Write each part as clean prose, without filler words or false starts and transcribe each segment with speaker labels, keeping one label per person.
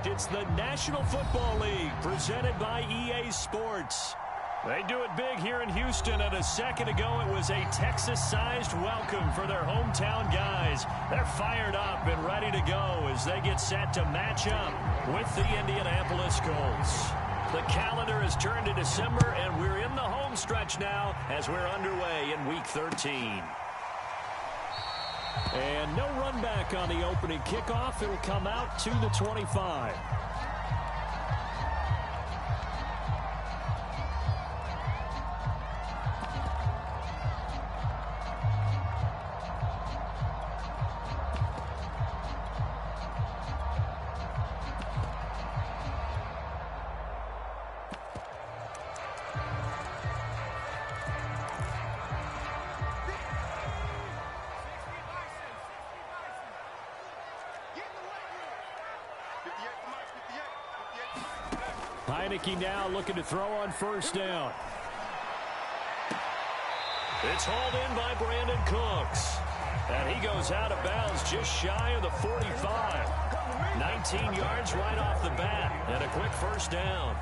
Speaker 1: It's the National Football League presented by EA Sports. They do it big here in Houston, and a second ago it was a Texas-sized welcome for their hometown guys. They're fired up and ready to go as they get set to match up with the Indianapolis Colts. The calendar has turned to December, and we're in the home stretch now as we're underway in Week 13. And no run back on the opening kickoff. It'll come out to the 25. Heineke now looking to throw on first down. It's hauled in by Brandon Cooks. And he goes out of bounds just shy of the 45. 19 yards right off the bat. And a quick first down.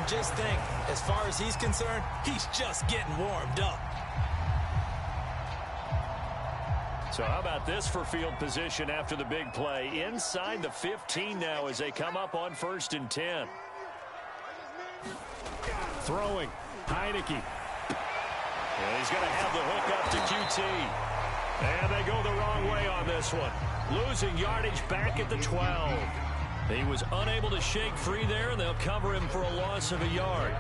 Speaker 2: Just think, as far as he's concerned, he's just getting warmed up.
Speaker 1: So how about this for field position after the big play? Inside the 15 now as they come up on 1st and 10. Throwing, Heineke. And he's going to have the hook up to QT. And they go the wrong way on this one. Losing yardage back at the 12. He was unable to shake free there, and they'll cover him for a loss of a yard.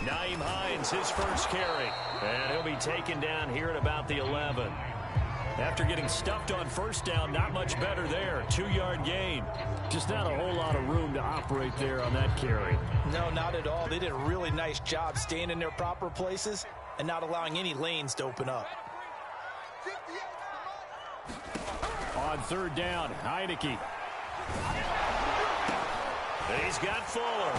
Speaker 1: Nyheim Hines, his first carry. And he'll be taken down here at about the 11. After getting stuffed on first down, not much better there. 2-yard gain. Just not a whole lot of room to operate there on that carry.
Speaker 2: No, not at all. They did a really nice job staying in their proper places and not allowing any lanes to open up.
Speaker 1: On 3rd down, Heineke. He's got Fuller.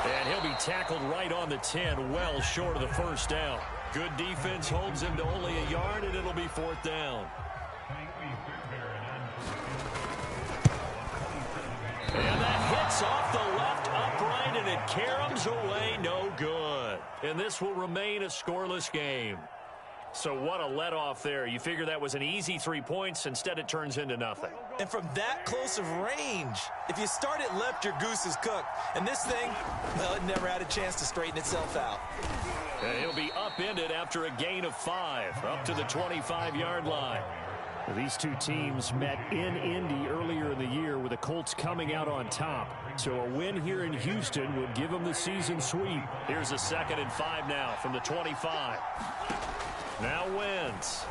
Speaker 1: And he'll be tackled right on the 10, well short of the first down. Good defense holds him to only a yard, and it'll be 4th down. And that hits off the left upright, and it caroms away no good. And this will remain a scoreless game. So what a let-off there. You figure that was an easy 3 points. Instead, it turns into nothing.
Speaker 2: And from that close of range, if you start it left, your goose is cooked. And this thing, well, it never had a chance to straighten itself out.
Speaker 1: And he'll be upended after a gain of 5, up to the 25-yard line. These two teams met in Indy earlier in the year with the Colts coming out on top. So a win here in Houston would give them the season sweep. Here's a 2nd and 5 now from the 25. Now wins.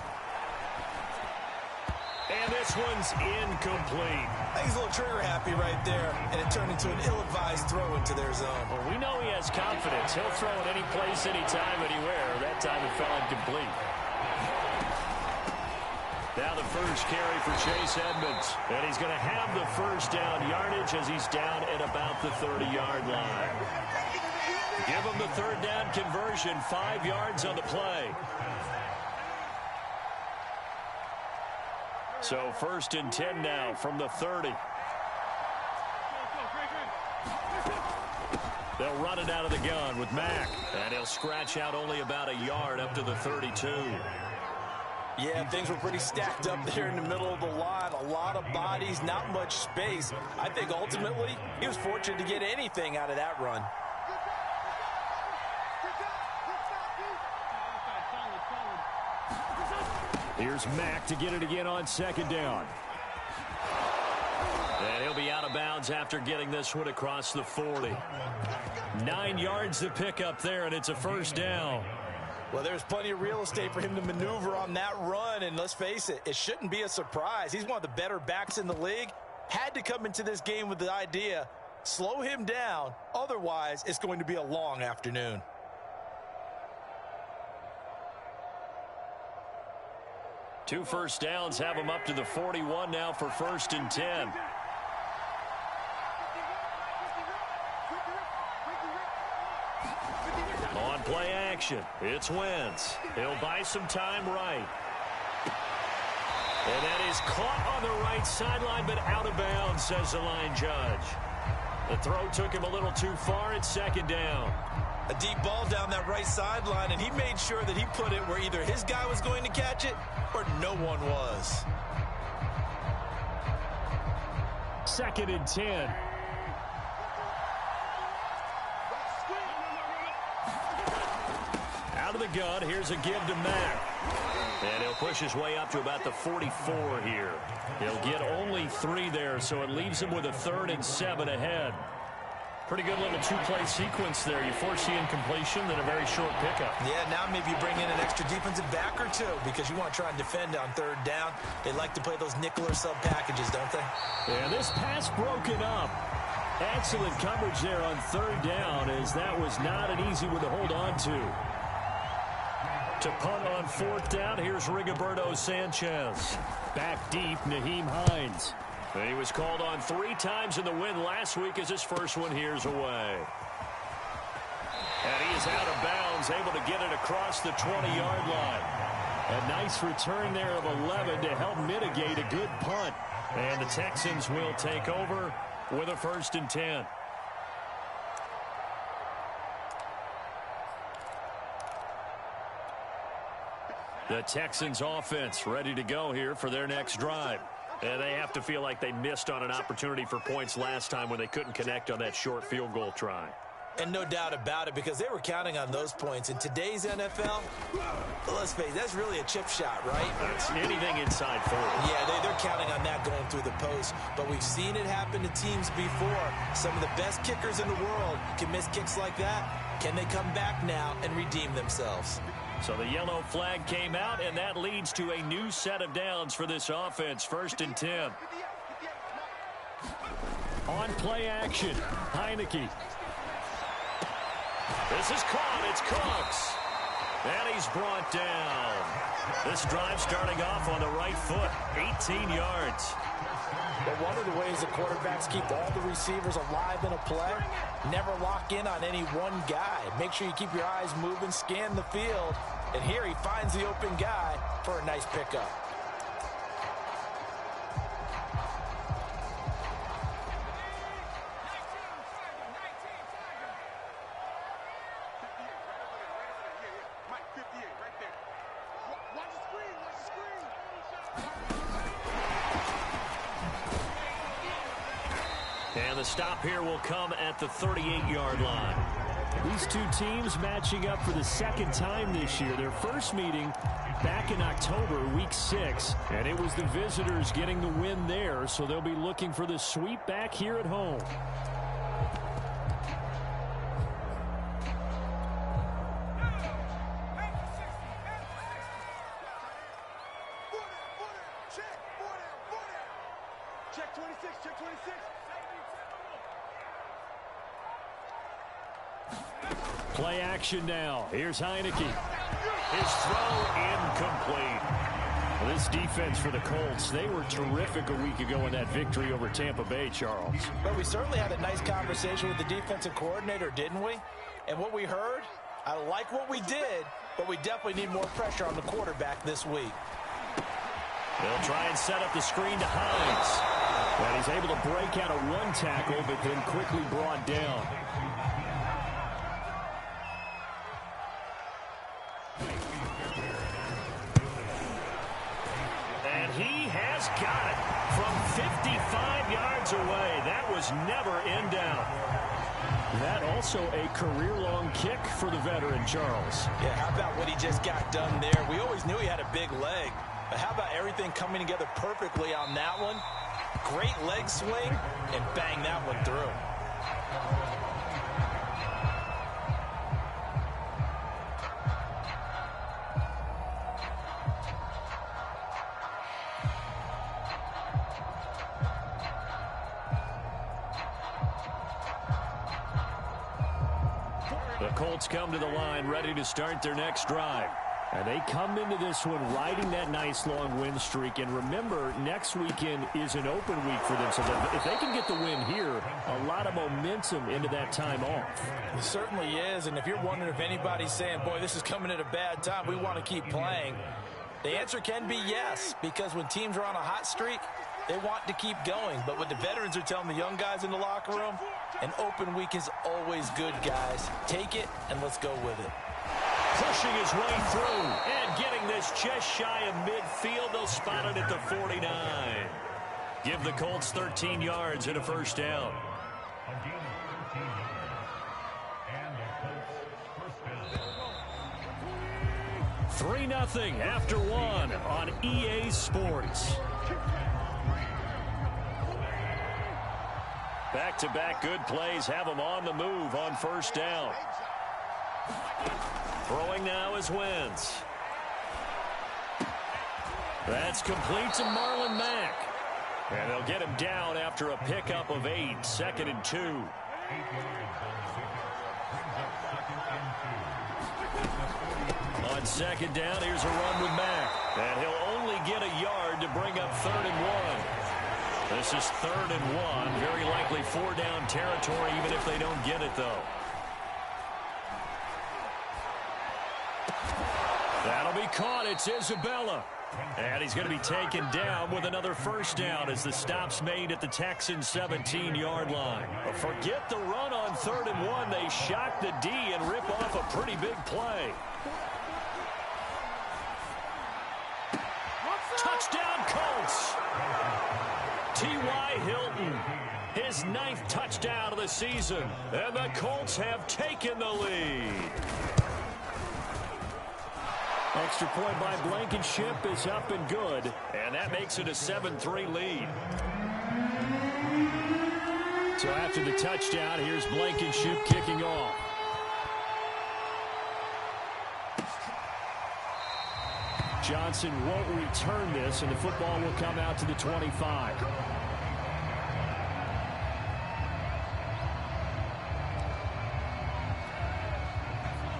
Speaker 1: And this one's incomplete.
Speaker 2: I think he's a little trigger happy right there, and it turned into an ill-advised throw into their zone.
Speaker 1: Well, we know he has confidence. He'll throw it any place, anytime, anywhere. That time it fell incomplete. Now the first carry for Chase Edmonds. And he's going to have the first down yardage as he's down at about the 30-yard line. Give him the 3rd down conversion, 5 yards on the play. So 1st and 10 now from the 30. They'll run it out of the gun with Mack. And he'll scratch out only about a yard up to the 32.
Speaker 2: Yeah, things were pretty stacked up there in the middle of the line. A lot of bodies, not much space. I think ultimately he was fortunate to get anything out of that run.
Speaker 1: Here's Mack to get it again on 2nd down. And he'll be out of bounds after getting this one across the 40. 9 yards to pick up there, and it's a first down.
Speaker 2: Well, there's plenty of real estate for him to maneuver on that run, and let's face it, it shouldn't be a surprise. He's one of the better backs in the league. Had to come into this game with the idea, slow him down, otherwise it's going to be a long afternoon.
Speaker 1: Two first downs have him up to the 41 now for 1st and 10. On play action, it's Wentz. He'll buy some time right. And that is caught on the right sideline, but out of bounds, says the line judge. The throw took him a little too far. It's 2nd down.
Speaker 2: A deep ball down that right sideline, and he made sure that he put it where either his guy was going to catch it or no one was.
Speaker 1: 2nd and 10. Out of the gun, here's a give to Mack. And he'll push his way up to about the 44 here. He'll get only 3 there, so it leaves him with a 3rd and 7 ahead. Pretty good little two-play sequence there. You force the incompletion, then a very short pickup.
Speaker 2: Yeah, now maybe you bring in an extra defensive back or two because you want to try and defend on 3rd down. They like to play those nickel or sub packages, don't they?
Speaker 1: Yeah, this pass broken up. Excellent coverage there on 3rd down, as that was not an easy one to hold on to. To punt on 4th down, here's Rigoberto Sanchez. Back deep, Nyheim Hines. He was called on 3 times in the win last week as his first one here's away. And he is out of bounds, able to get it across the 20-yard line. A nice return there of 11 to help mitigate a good punt. And the Texans will take over with a 1st and 10. The Texans offense ready to go here for their next drive. And they have to feel like they missed on an opportunity for points last time when they couldn't connect on that short field goal try.
Speaker 2: And no doubt about it, because they were counting on those points. In today's NFL, let's face it, that's really a chip shot, right?
Speaker 1: It's anything inside 40.
Speaker 2: Yeah, they're counting on that going through the post. But we've seen it happen to teams before. Some of the best kickers in the world can miss kicks like that. Can they come back now and redeem themselves?
Speaker 1: So the yellow flag came out, and that leads to a new set of downs for this offense. 1st and 10. On play action, Heineke. This is caught. It's Cooks. And he's brought down. This drive starting off on the right foot. 18 yards.
Speaker 2: But one of the ways the quarterbacks keep all the receivers alive in a play, never lock in on any one guy. Make sure you keep your eyes moving, scan the field. And here he finds the open guy for a nice pickup.
Speaker 1: And the stop here will come at the 38-yard line. These two teams matching up for the 2nd time this year. Their first meeting back in October, week 6. And it was the visitors getting the win there, so they'll be looking for the sweep back here at home.
Speaker 3: Check 26, check 26.
Speaker 1: Play action now. Here's Heineke. His throw incomplete. Well, this defense for the Colts, they were terrific a week ago in that victory over Tampa Bay, Charles.
Speaker 2: But we certainly had a nice conversation with the defensive coordinator, didn't we? And what we heard, I like what we did, but we definitely need more pressure on the quarterback this week.
Speaker 1: They'll try and set up the screen to Hines. And he's able to break out of one tackle, but then quickly brought down. And he has got it from 55 yards away. That was never in doubt. That also a career-long kick for the veteran, Charles.
Speaker 2: Yeah, how about what he just got done there? We always knew he had a big leg. But how about everything coming together perfectly on that one? Great leg swing, and bang that one through.
Speaker 1: The Colts come to the line ready to start their next drive. And they come into this one riding that nice long win streak. And remember, next weekend is an open week for them. So if they can get the win here, a lot of momentum into that time off.
Speaker 2: It certainly is. And if you're wondering if anybody's saying, boy, this is coming at a bad time, we want to keep playing, the answer can be yes. Because when teams are on a hot streak, they want to keep going. But what the veterans are telling the young guys in the locker room, an open week is always good, guys. Take it, and let's go with it.
Speaker 1: Pushing his way through and getting this just shy of midfield. They'll spot it at the 49. Give the Colts 13 yards and a first down. 3-0 after one on EA Sports. Back-to-back good plays have them on the move on first down. Throwing now is Wentz. That's complete to Marlon Mack. And they'll get him down after a pickup of 8, 2nd and 2. On second down, here's a run with Mack. And he'll only get a yard to bring up 3rd and 1. This is 3rd and 1. Very likely 4-down territory, even if they don't get it, though. That'll be caught. It's Isabella. And he's going to be taken down with another first down as the stop's made at the Texans' 17-yard line. But forget the run on 3rd and 1. They shock the D and rip off a pretty big play. Touchdown, Colts. T.Y. Hilton, his 9th touchdown of the season. And the Colts have taken the lead. Extra point by Blankenship is up and good. And that makes it a 7-3 lead. So after the touchdown, here's Blankenship kicking off. Johnson won't return this, and the football will come out to the 25.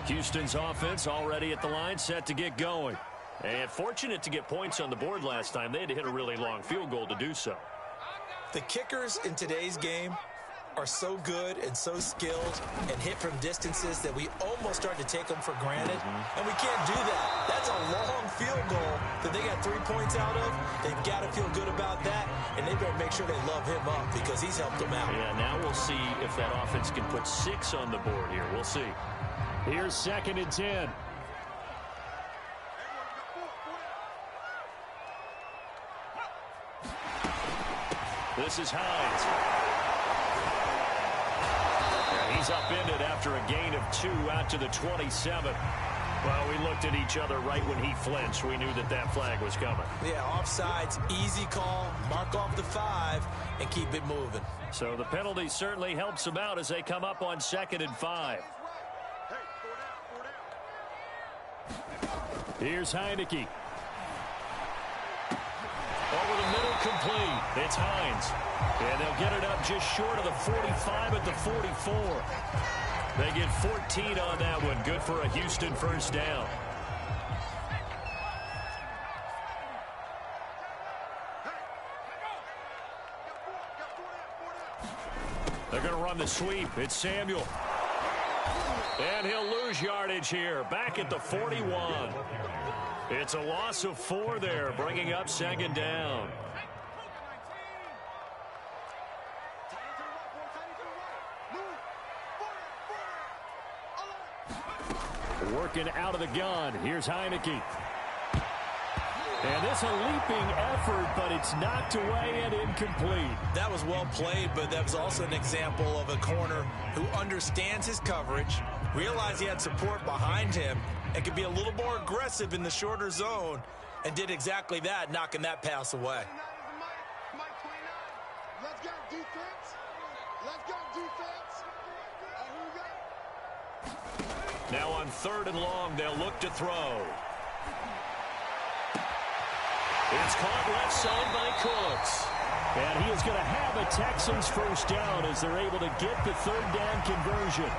Speaker 1: Houston's offense already at the line, set to get going. And fortunate to get points on the board last time. They had to hit a really long field goal to do so.
Speaker 2: The kickers in today's game are so good and so skilled and hit from distances that we almost start to take them for granted. And we can't do that. That's a long field goal that they got 3 points out of. They've got to feel good about that, and they better make sure they love him up because he's helped them out.
Speaker 1: Yeah, now we'll see if that offense can put 6 on the board here. We'll see. Here's 2nd and 10. This is Hines. And he's upended after a gain of 2 out to the 27. Well, we looked at each other right when he flinched. We knew that that flag was coming.
Speaker 2: Yeah, offsides, easy call, mark off the 5, and keep it moving.
Speaker 1: So the penalty certainly helps them out as they come up on 2nd and 5. Here's Heineke. Over the middle, complete. It's Hines. And they'll get it up just short of the 45 at the 44. They get 14 on that one. Good for a Houston first down. They're going to run the sweep. It's Samuel. And he'll lose yardage here. Back at the 41. It's a loss of 4 there, bringing up 2nd down. Working out of the gun. Here's Heineke. And this a leaping effort, but it's knocked away and incomplete.
Speaker 2: That was well played, but that was also an example of a corner who understands his coverage, realized he had support behind him, and could be a little more aggressive in the shorter zone, and did exactly that, knocking that pass away.
Speaker 3: Let's go, defense. Who we got?
Speaker 1: Now on 3rd and long, they'll look to throw. It's caught left side by Cooks. And he is going to have a Texans first down as they're able to get the 3rd down conversion.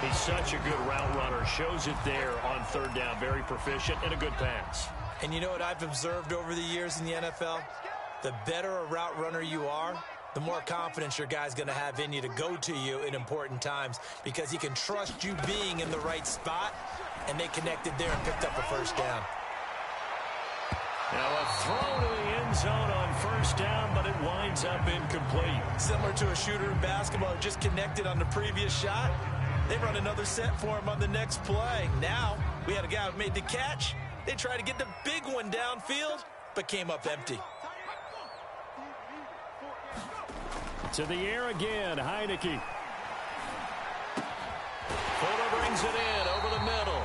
Speaker 1: He's such a good route runner. Shows it there on 3rd down. Very proficient and a good pass.
Speaker 2: And you know what I've observed over the years in the NFL? The better a route runner you are, the more confidence your guy's going to have in you to go to you in important times because he can trust you being in the right spot, and they connected there and picked up a first down.
Speaker 1: Now a throw to the end zone on 1st down, but it winds up incomplete.
Speaker 2: Similar to a shooter in basketball who just connected on the previous shot. They run another set for him on the next play. Now, we had a guy who made the catch. They tried to get the big one downfield, but came up empty.
Speaker 1: To the air again, Heineke. Fuller brings it in over the middle.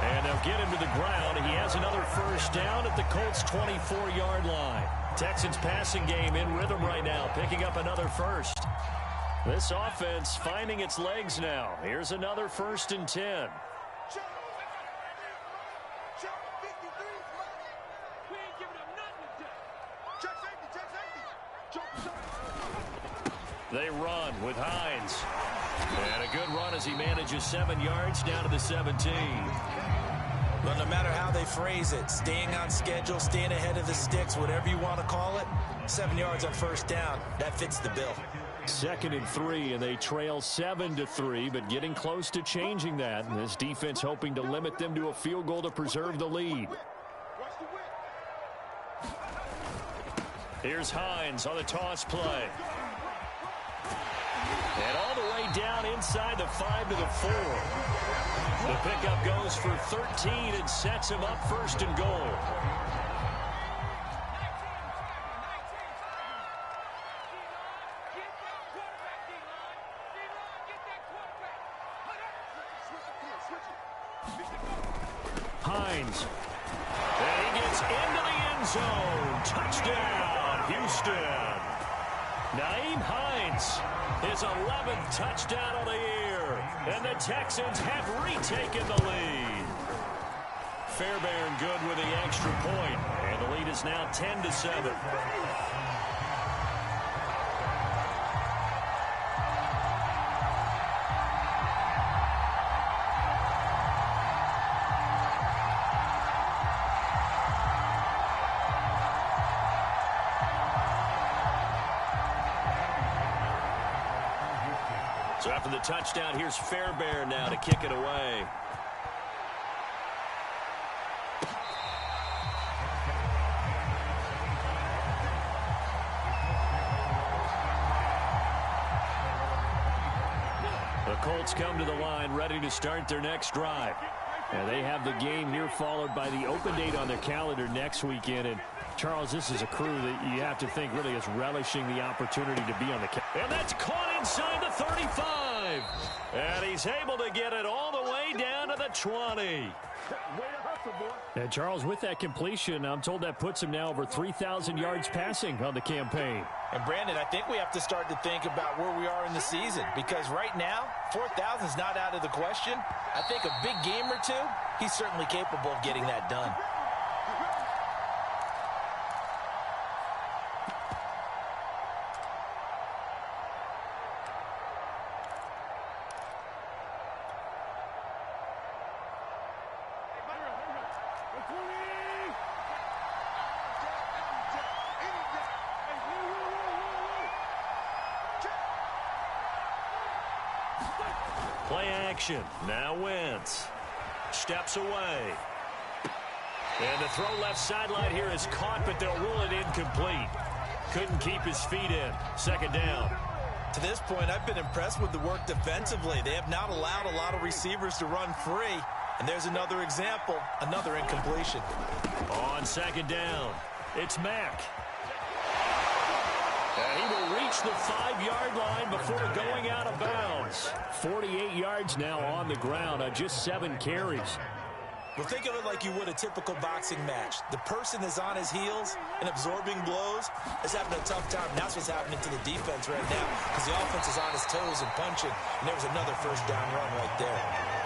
Speaker 1: And they'll get him to the ground. He has another first down at the Colts' 24-yard line. Texans passing game in rhythm right now, picking up another first. This offense finding its legs now. Here's another 1st and 10. They run with Hines. And a good run as he manages 7 yards down to the 17.
Speaker 2: Well, no matter how they phrase it, staying on schedule, staying ahead of the sticks, whatever you want to call it, 7 yards on 1st down, that fits the bill.
Speaker 1: 2nd and 3, and they trail 7-3, but getting close to changing that. And this defense hoping to limit them to a field goal to preserve the lead. Here's Hines on the toss play. And all the way down inside the 5 to the 4. The pickup goes for 13 and sets him up 1st and goal. Hines. And he gets into the end zone. Touchdown, Houston. Nyheim Hines, his 11th touchdown of the year. And the Texans have retaken the lead. Fairbairn good with the extra point. And the lead is now 10-7. So after the touchdown, here's Fairbairn now to kick it away. The Colts come to the line ready to start their next drive. And they have the game here followed by the open date on their calendar next weekend. And Charles, this is a crew that you have to think really is relishing the opportunity to be on the calendar. And that's caught inside the 35. And he's able to get it all the way down to the 20. And Charles, with that completion, I'm told that puts him now over 3,000 yards passing on the campaign.
Speaker 2: And Brandon, I think we have to start to think about where we are in the season, because right now 4,000 is not out of the question. I think a big game or two, he's certainly capable of getting that done.
Speaker 1: Play action. Now Wentz steps away. And the throw left sideline here is caught, but they'll rule it incomplete. Couldn't keep his feet in. 2nd down.
Speaker 2: To this point, I've been impressed with the work defensively. They have not allowed a lot of receivers to run free. And there's another example, another incompletion.
Speaker 1: On 2nd down, it's Mack. And he will reach the 5-yard line before going out of bounds. 48 yards now on the ground on just 7 carries.
Speaker 2: Well, think of it like you would a typical boxing match. The person that's on his heels and absorbing blows is having a tough time. That's what's happening to the defense right now because the offense is on his toes and punching, and there was another first down run right there.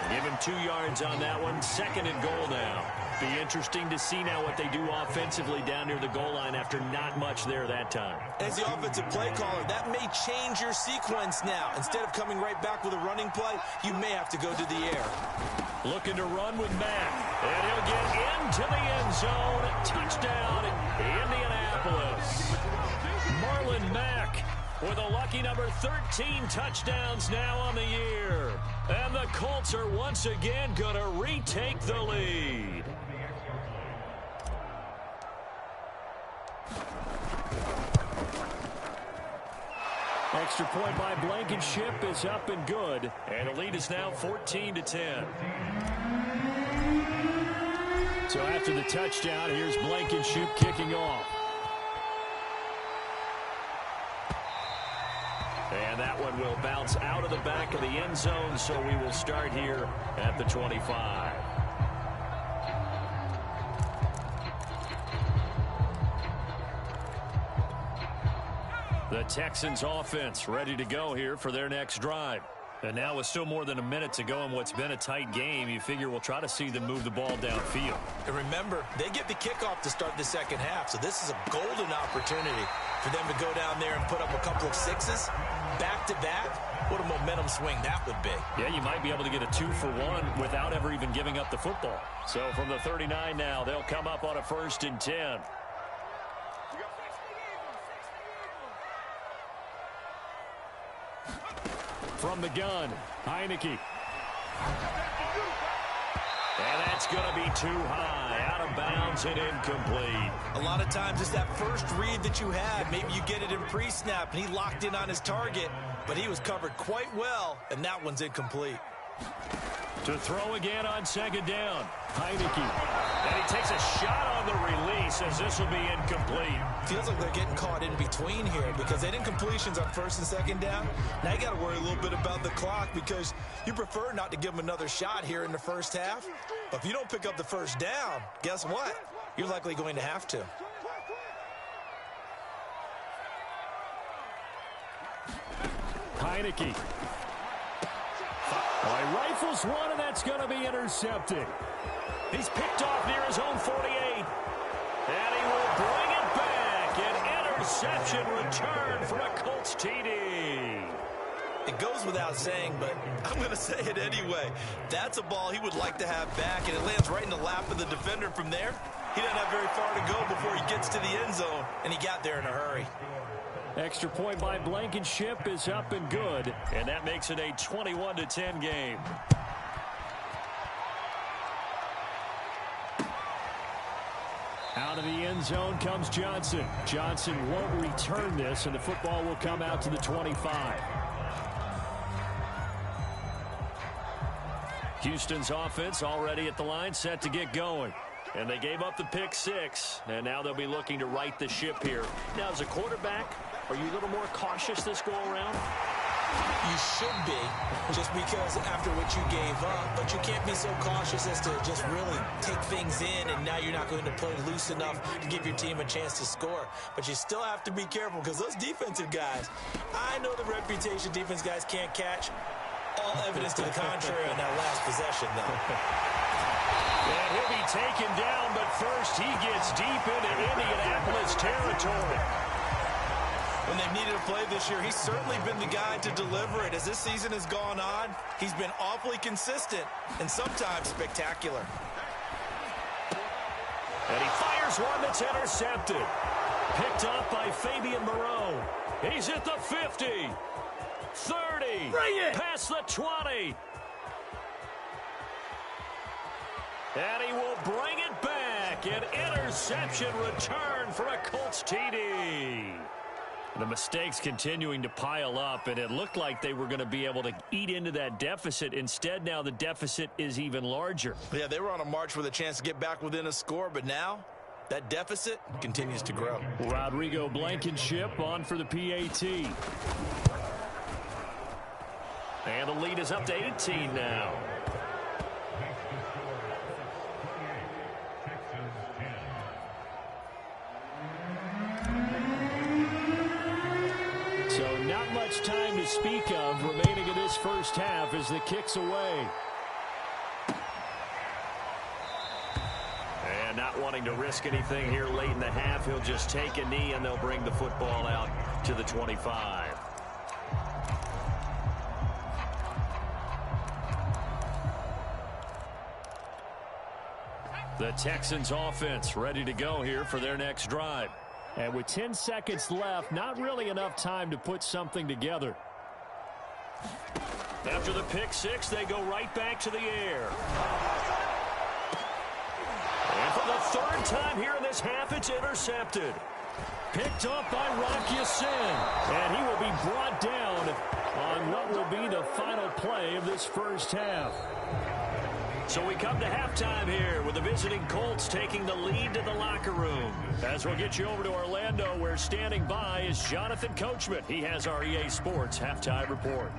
Speaker 1: Give him 2 yards on that one. 2nd and goal now. Be interesting to see now what they do offensively down near the goal line after not much there that time.
Speaker 2: As the offensive play caller, that may change your sequence now. Instead of coming right back with a running play, you may have to go to the air.
Speaker 1: Looking to run with Mack. And he'll get into the end zone. Touchdown, Indianapolis. Marlon Mack with a lucky number 13 touchdowns now on the year. And the Colts are once again going to retake the lead. Extra point by Blankenship is up and good. And the lead is now 14-10. So after the touchdown, here's Blankenship kicking off. And that one will bounce out of the back of the end zone, so we will start here at the 25. The Texans offense ready to go here for their next drive. And now with still more than a minute to go in what's been a tight game, you figure we'll try to see them move the ball downfield.
Speaker 2: And remember, they get the kickoff to start the second half, so this is a golden opportunity for them to go down there and put up a couple of sixes back-to-back. What a momentum swing that would be.
Speaker 1: Yeah, you might be able to get a 2-for-1 without ever even giving up the football. So from the 39 now, they'll come up on a 1st and 10. From the gun, Heineke. And that's going to be too high, out of bounds and incomplete.
Speaker 2: A lot of times it's that first read that you had. Maybe you get it in pre-snap, and he locked in on his target, but he was covered quite well, and that one's incomplete.
Speaker 1: To throw again on 2nd down, Heineke. And he takes a shot on the release as this will be incomplete.
Speaker 2: Feels like they're getting caught in between here because they didn't completions on 1st and 2nd down. Now you got to worry a little bit about the clock because you prefer not to give them another shot here in the first half. But if you don't pick up the 1st down, guess what? You're likely going to have to.
Speaker 1: Heineke. Well, he rifles one, and that's going to be intercepted. He's picked off near his own 48. And he will bring it back. An interception return for a Colts TD.
Speaker 2: It goes without saying, but I'm going to say it anyway. That's a ball he would like to have back, and it lands right in the lap of the defender from there. He doesn't have very far to go before he gets to the end zone, and he got there in a hurry.
Speaker 1: Extra point by Blankenship is up and good, and that makes it a 21-10 game. Out of the end zone comes Johnson. Johnson won't return this, and the football will come out to the 25. Houston's offense already at the line, set to get going. And they gave up the pick 6, and now they'll be looking to right the ship here. Now, as a quarterback, are you a little more cautious this go-around?
Speaker 2: You should be, just because after what you gave up, but you can't be so cautious as to just really take things in, and now you're not going to play loose enough to give your team a chance to score. But you still have to be careful, because those defensive guys, I know the reputation defense guys can't catch. All evidence to the contrary on that last possession, though.
Speaker 1: And he'll be taken down, but first he gets deep into Indianapolis territory.
Speaker 2: When they've needed a play this year, he's certainly been the guy to deliver it. As this season has gone on, he's been awfully consistent and sometimes spectacular.
Speaker 1: And he fires one that's intercepted. Picked up by Fabian Moreau. He's at the 50. 30.
Speaker 2: Bring it!
Speaker 1: Past the 20. And he will bring it back. An interception return for a Colts TD. The mistakes continuing to pile up, and it looked like they were going to be able to eat into that deficit. Instead, now the deficit is even larger.
Speaker 2: Yeah, they were on a march with a chance to get back within a score, but now that deficit continues to grow.
Speaker 1: Rodrigo Blankenship on for the PAT. And the lead is up to 18 now. to speak of remaining in this first half as the kick's away. And not wanting to risk anything here late in the half, he'll just take a knee and they'll bring the football out to the 25. The Texans offense ready to go here for their next drive. And with 10 seconds left, not really enough time to put something together. After the pick six, they go right back to the air. And for the third time here in this half, it's intercepted. Picked up by Rock Ya-Sin. And he will be brought down on what will be the final play of this first half. So we come to halftime here with the visiting Colts taking the lead to the locker room. As we'll get you over to Orlando, where standing by is Jonathan Coachman. He has our EA Sports halftime report.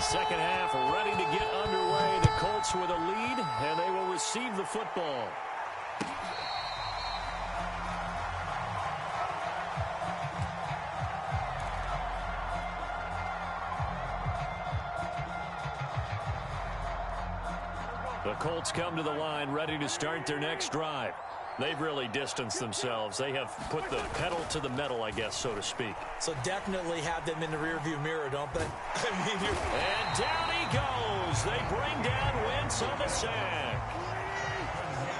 Speaker 1: Second half ready to get underway. The Colts with a lead, and they will receive the football. The Colts come to the line ready to start their next drive. They've really distanced themselves. They have put the pedal to the metal, I guess, so to speak.
Speaker 2: So definitely have them in the rearview mirror, don't they?
Speaker 1: And down he goes. They bring down Wentz on the sack.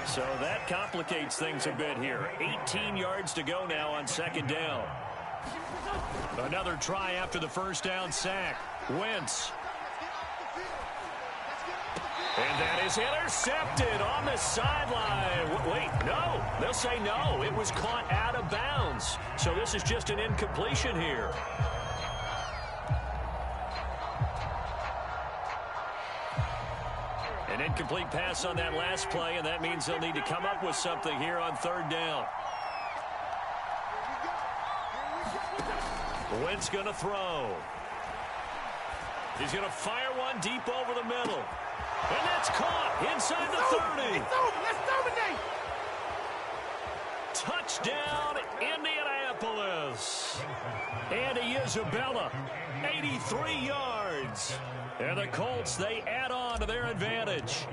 Speaker 1: So that complicates things a bit here. 18 yards to go now on second down. Another try after the first down sack. Wentz. And that is intercepted on the sideline. Wait, no. They'll say no. It was caught out of bounds. So this is just an incompletion here. An incomplete pass on that last play, and that means they'll need to come up with something here on third down. Wentz going to throw. He's going to fire one deep over the middle. And that's caught inside the 30. Touchdown, Indianapolis. Andy Isabella, 83 yards. And the Colts, they add on to their advantage.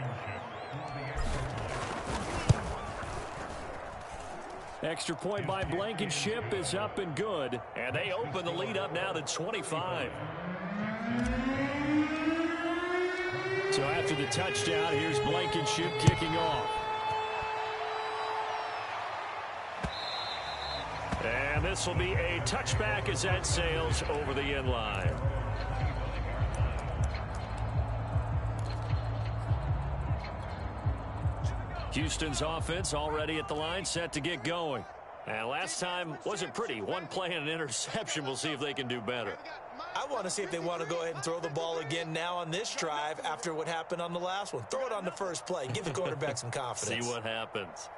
Speaker 1: Extra point by Blankenship is up and good. And they open the lead up now to 25. So after the touchdown, here's Blankenship kicking off. And this will be a touchback as that sails over the end line. Houston's offense already at the line, set to get going. And last time wasn't pretty. One play and an interception. We'll see if they can do better.
Speaker 2: I want to see if they want to go ahead and throw the ball again now on this drive after what happened on the last one. Throw it on the first play. Give the quarterback some confidence.
Speaker 1: See what happens.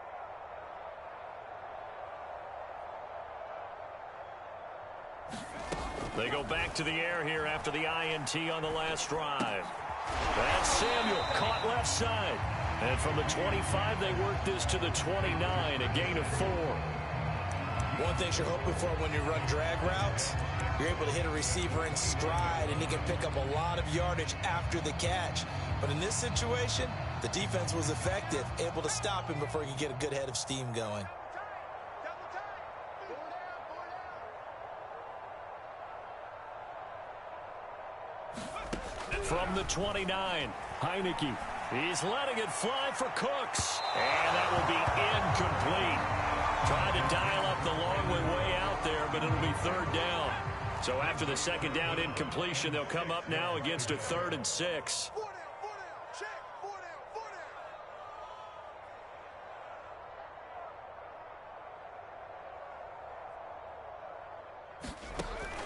Speaker 1: They go back to the air here after the INT on the last drive. That's Samuel caught left side. And from the 25, they work this to the 29, a gain of 4.
Speaker 2: One thing you're hoping for when you run drag routes, you're able to hit a receiver in stride, and he can pick up a lot of yardage after the catch. But in this situation, the defense was effective, able to stop him before he could get a good head of steam going.
Speaker 1: From the 29, Heineke. He's letting it fly for Cooks. And that will be incomplete. Trying to dial up the long way out there, but it'll be third down. So after the second down incompletion, they'll come up now against a 3rd and 6.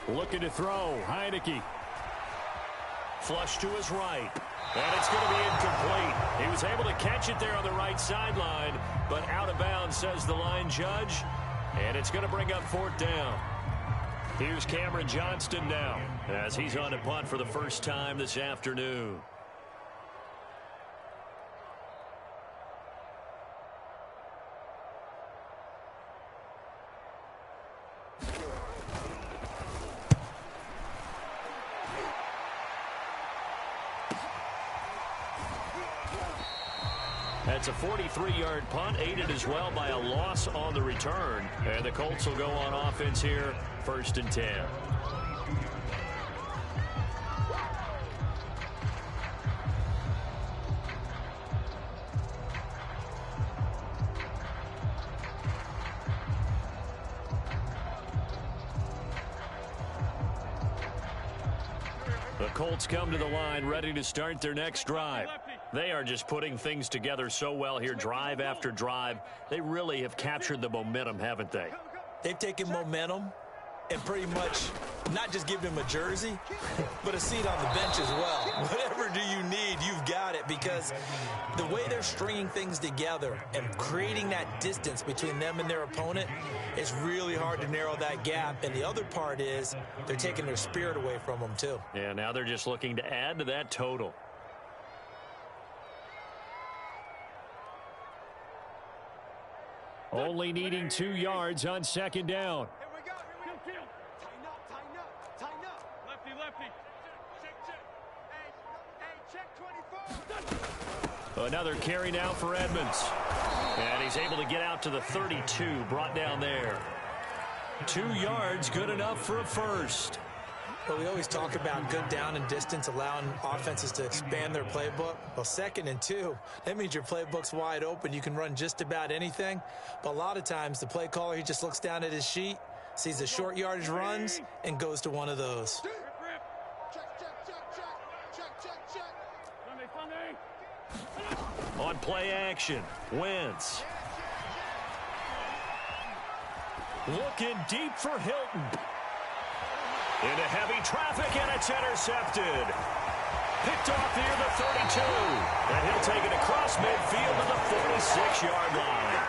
Speaker 1: Looking to throw, Heineke. Flush to his right. And it's going to be incomplete. He was able to catch it there on the right sideline, but out of bounds, says the line judge, and it's going to bring up 4th down. Here's Cameron Johnston now as he's on to punt for the first time this afternoon. That's a 43-yard punt, aided as well by a loss on the return. And the Colts will go on offense here, 1st and 10. The Colts come to the line ready to start their next drive. They are just putting things together so well here, drive after drive. They really have captured the momentum, haven't they?
Speaker 2: They've taken momentum and pretty much not just given him a jersey, but a seat on the bench as well. Whatever do you need, you've got it, because the way they're stringing things together and creating that distance between them and their opponent, it's really hard to narrow that gap. And the other part is they're taking their spirit away from them too.
Speaker 1: Yeah, now they're just looking to add to that total. Only needing 2 yards on 2nd down.
Speaker 3: Here we go. Tighten up. Tighten up. Lefty. Check. Hey, check 24.
Speaker 1: Another carry now for Edmonds. And he's able to get out to the 32, brought down there. 2 yards, good enough for a first.
Speaker 2: Well, we always talk about good down and distance, allowing offenses to expand their playbook. Well, 2nd and 2, that means your playbook's wide open. You can run just about anything. But a lot of times, the play caller, he just looks down at his sheet, sees the short yardage runs, and goes to one of those.
Speaker 3: Check.
Speaker 1: On play action, Wentz. Looking deep for Hilton. Into heavy traffic, and it's intercepted. Picked off near the 32. And he'll take it across midfield to the 46-yard line.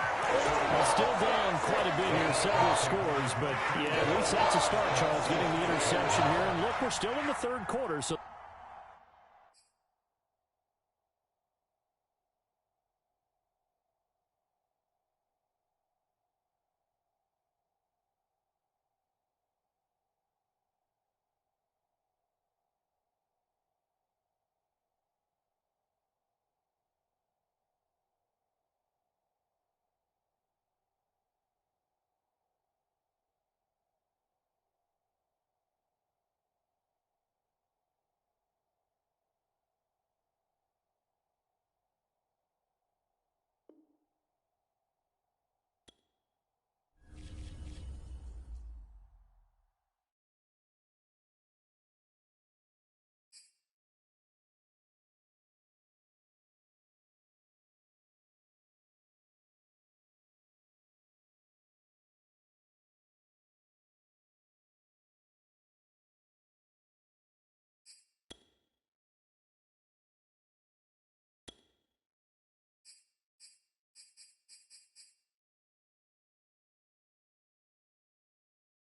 Speaker 4: Well, still down quite a bit here, several scores, but yeah, at least that's a start, Charles, getting the interception here. And look, we're still in the 3rd quarter, so